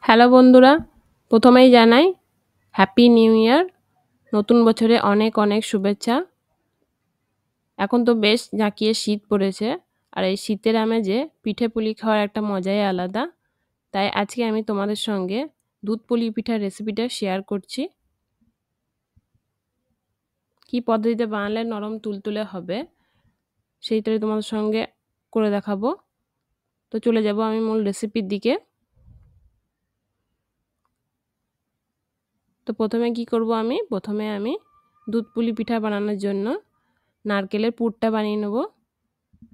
Hello বন্ধুরা, প্রথমেই জানাই হ্যাপি নিউ ইয়ার। নতুন বছরে অনেক অনেক শুভেচ্ছা। এখন তো বেশ জাঁকিয়ে শীত পড়েছে, আর এই শীতের আমেজে পিঠে পুলি খাওয়ার একটা মজাই আলাদা। তাই আজকে আমি তোমাদের সঙ্গে দুধ পুলি পিঠার রেসিপিটা শেয়ার করছি। কি পদ্ধতিতে বানালে নরম তুলতুলে হবে সেইটাই তোমাদের সঙ্গে করে দেখাবো। তো চলে যাব আমি মূল রেসিপির দিকে। তো প্রথমে কি করব, প্রথমে দুধ পুলি পিঠা বানানোর জন্য নারকেলের পুরটা বানিয়ে নেব।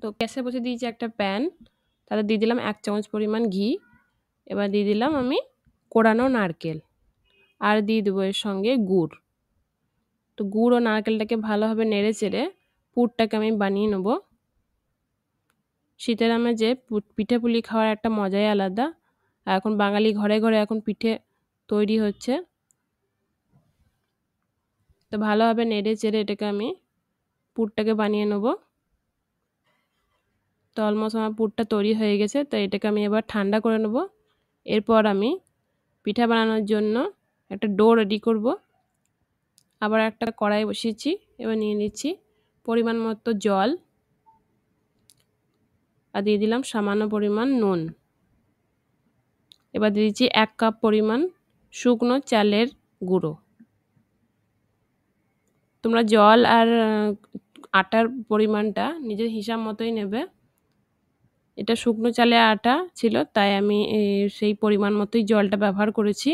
তো গ্যাসে বসে দিয়েছি একটা প্যান, তাতে দিয়ে দিলাম 1 চামচ পরিমাণ ঘি। এবার দিয়ে দিলাম আমি কোড়ানো নারকেল, আর দিয়ে দেবো এর সঙ্গে গুড়। তো গুড় ও নারকেলটাকে ভালোভাবে নেড়ে চেড়ে পুরটাকে আমি বানিয়ে নেব। শীতের আমেজে পিঠে পুলি খাওয়ার একটা মজাই আলাদা। আর এখন বাঙালি ঘরে ঘরে এখন পিঠে তৈরি হচ্ছে। তো ভালোভাবে নেড়ে চেড়ে এটাকে আমি পুরটাকে বানিয়ে নেব। তো অলমোস্ট আমার পুরটা তৈরি হয়ে গেছে। তো এটাকে আমি এবার ঠান্ডা করে নেব। এরপর আমি পিঠা বানানোর জন্য একটা ডো রেডি করব। আবার একটা কড়াই বসিয়েছি। এবার নিয়ে নিচ্ছি পরিমাণ মতো জল, আর দিয়ে দিলাম সামান্য পরিমাণ নুন। এবার দিয়ে দিচ্ছি 1 কাপ পরিমাণ শুকনো চালের গুঁড়ো। তোমরা জল আর আটার পরিমাণটা নিজের হিসাব মতোই নেবে। এটা শুকনো চালের আটা ছিল, তাই আমি সেই পরিমাণ মতোই জলটা ব্যবহার করেছি।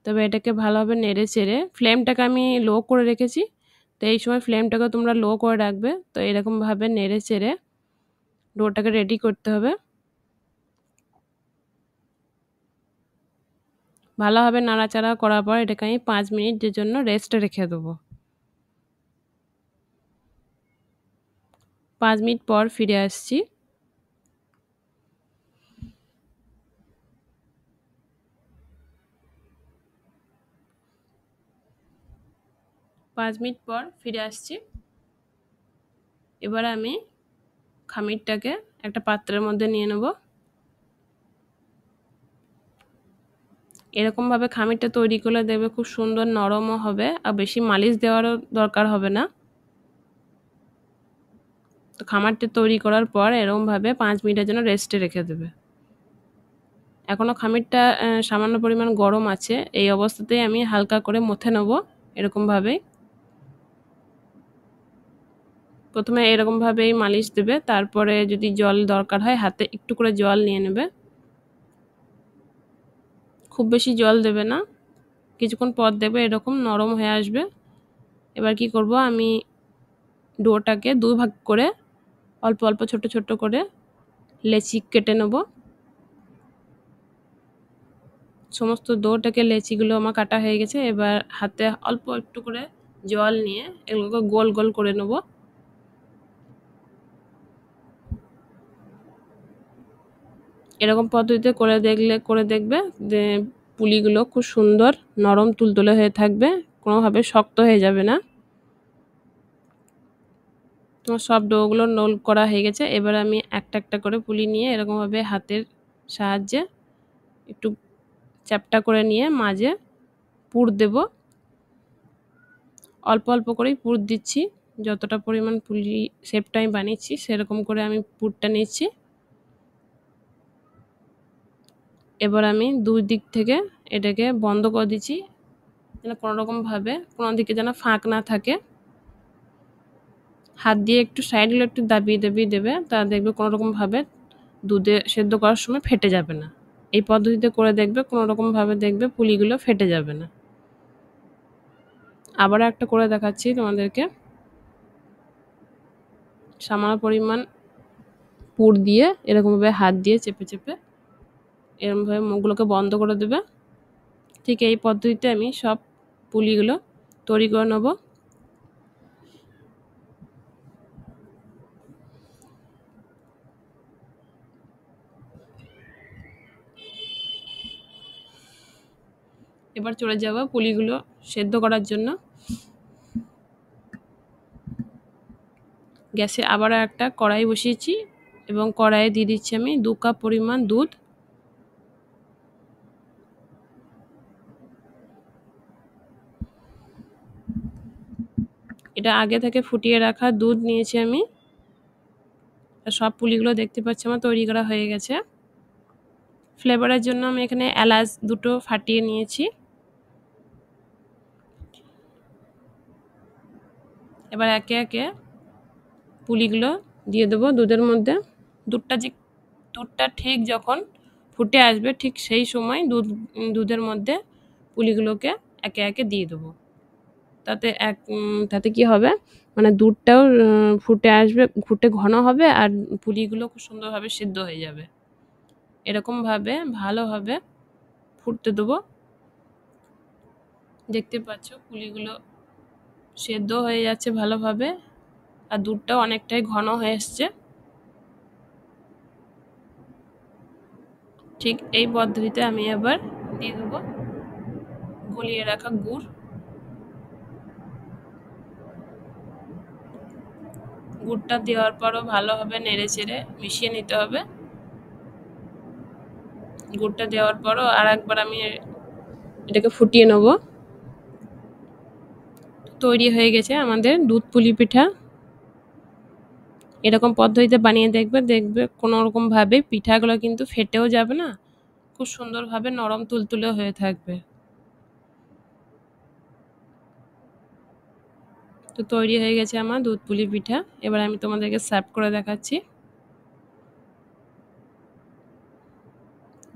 তবে এটাকে ভালোভাবে নেড়ে চেড়ে ফ্লেমটাকে আমি লো করে রেখেছি। তো এই সময় ফ্লেমটাকে তোমরা লো করে রাখবে। তো এরকমভাবে নেড়ে চেড়ে ডোটাকে রেডি করতে হবে। ভালোভাবে নাড়াচাড়া করার পর এটাকে আমি 5 মিনিটের জন্য রেস্টে রেখে দেবো। 5 মিনিট পর ফিরে আসছি। 5 মিনিট পর ফিরে আসছি। এবার আমি খামিরটাকে একটা পাত্রের মধ্যে নিয়ে নেব। এরকমভাবে খামিরটা তৈরি করলে দেখবে খুব সুন্দর নরমও হবে, আর বেশি মালিশ দেওয়ারও দরকার হবে না। তো খামারটা তৈরি করার পর এরকমভাবে 5 মিনিটের জন্য রেস্টে রেখে দেবে। এখনও খামিরটা সামান্য পরিমাণ গরম আছে। এই অবস্থাতেই আমি হালকা করে মথে নেব। এরকমভাবেই প্রথমে এরকমভাবেই মালিশ দেবে। তারপরে যদি জল দরকার হয় হাতে একটু করে জল নিয়ে নেবে। খুব বেশি জল দেবে না, কিছুক্ষণ পর দেবে এরকম নরম হয়ে আসবে। এবার কি করব, আমি ডোটাকে 2 ভাগ করে অল্প অল্প ছোট ছোট করে লেচি কেটে নেব। সমস্ত ডোটাকে লেচিগুলো আমার কাটা হয়ে গেছে। এবার হাতে অল্প একটু করে জল নিয়ে এগুলোকে গোল গোল করে নেব। এরকম পদ্ধতিতে করে দেখবে যে পুলিগুলো খুব সুন্দর নরম তুলতুলে হয়ে থাকবে, কোনোভাবে শক্ত হয়ে যাবে না। তোমার সব ডোগুলো রোল করা হয়ে গেছে। এবার আমি একটা একটা করে পুলি নিয়ে এরকমভাবে হাতের সাহায্যে একটু চ্যাপ্টা করে নিয়ে মাঝে পুর দেব। অল্প অল্প করেই পুর দিচ্ছি। যতটা পরিমাণ পুলি শেপটা আমি বানিয়েছি সেরকম করে আমি পুরটা নিচ্ছি। এবার আমি 2 দিক থেকে এটাকে বন্ধ করে দিচ্ছি, যেন কোনোরকমভাবে কোনো দিকে যেন ফাঁক না থাকে। হাত দিয়ে একটু সাইডগুলো একটু দাবিয়ে দাবিয়ে দেবে, তা দেখবে কোনোরকমভাবে দুধে সেদ্ধ করার সময় ফেটে যাবে না। এই পদ্ধতিতে করে দেখবে কোনোরকমভাবে দেখবে পুলিগুলো ফেটে যাবে না। আবারও একটা করে দেখাচ্ছি তোমাদেরকে। সামান্য পরিমাণ পুর দিয়ে এরকমভাবে হাত দিয়ে চেপে চেপে এরকমভাবে মুখগুলোকে বন্ধ করে দেবে। ঠিক এই পদ্ধতিতে আমি সব পুলিগুলো তৈরি করে নেব। এবার চলে যাব পুলিগুলো সেদ্ধ করার জন্য। গ্যাসে আবারও একটা কড়াই বসিয়েছি এবং কড়াইয়ে দিয়ে দিচ্ছি আমি 2 কাপ পরিমাণ দুধ। এটা আগে থেকে ফুটিয়ে রাখা দুধ নিয়েছি আমি। আর সব পুলিগুলো দেখতে পাচ্ছি আমার তৈরি করা হয়ে গেছে। ফ্লেভারের জন্য আমি এখানে এলাচ 2টো ফাটিয়ে নিয়েছি। এবার একে একে পুলিগুলো দিয়ে দেবো দুধের মধ্যে। দুধটা ঠিক যখন ফুটে আসবে ঠিক সেই সময় দুধের মধ্যে পুলিগুলোকে একে একে দিয়ে দেবো। তাতে কি হবে, মানে দুধটাও ফুটে আসবে, ফুটে ঘন হবে আর পুলিগুলো খুব সুন্দরভাবে সিদ্ধ হয়ে যাবে। এরকমভাবে ভালোভাবে ফুটতে দেবো। দেখতে পাচ্ছ পুলিগুলো সেদ্ধ হয়ে যাচ্ছে ভালোভাবে আর দুধটাও অনেকটাই ঘন হয়ে এসছে। ঠিক এই পদ্ধতিতে আমি এবার দিয়ে দেবো গলিয়ে রাখা গুড়। গুড়টা দেওয়ার পরও ভালোভাবে নেড়ে চেড়ে মিশিয়ে নিতে হবে। গুড়টা দেওয়ার পরও আর একবার আমি এটাকে ফুটিয়ে নেব। তৈরি হয়ে গেছে আমাদের দুধ পুলি পিঠা। এরকম পদ্ধতিতে বানিয়ে দেখবে কোনো রকমভাবে পিঠাগুলো কিন্তু ফেটেও যাবে না, খুব সুন্দরভাবে নরম তুলতুলে হয়ে থাকবে। তো তৈরি হয়ে গেছে আমার দুধ পুলি পিঠা। এবার আমি তোমাদেরকে সার্ভ করে দেখাচ্ছি।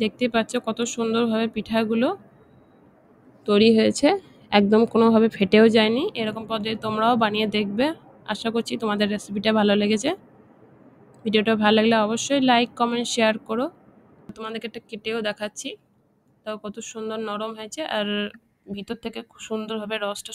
দেখতেই পাচ্ছ কত সুন্দরভাবে পিঠাগুলো তৈরি হয়েছে, একদম কোনোভাবে ফেটেও যায়নি। এরকম পদ্ধতি তোমরাও বানিয়ে দেখবে। আশা করছি তোমাদের রেসিপিটা ভালো লেগেছে। ভিডিওটা ভালো লাগলে অবশ্যই লাইক কমেন্ট শেয়ার করো। তোমাদেরকে একটা কেটেও দেখাচ্ছি, তাও কত সুন্দর নরম হয়েছে আর ভিতর থেকে খুব সুন্দরভাবে রসটা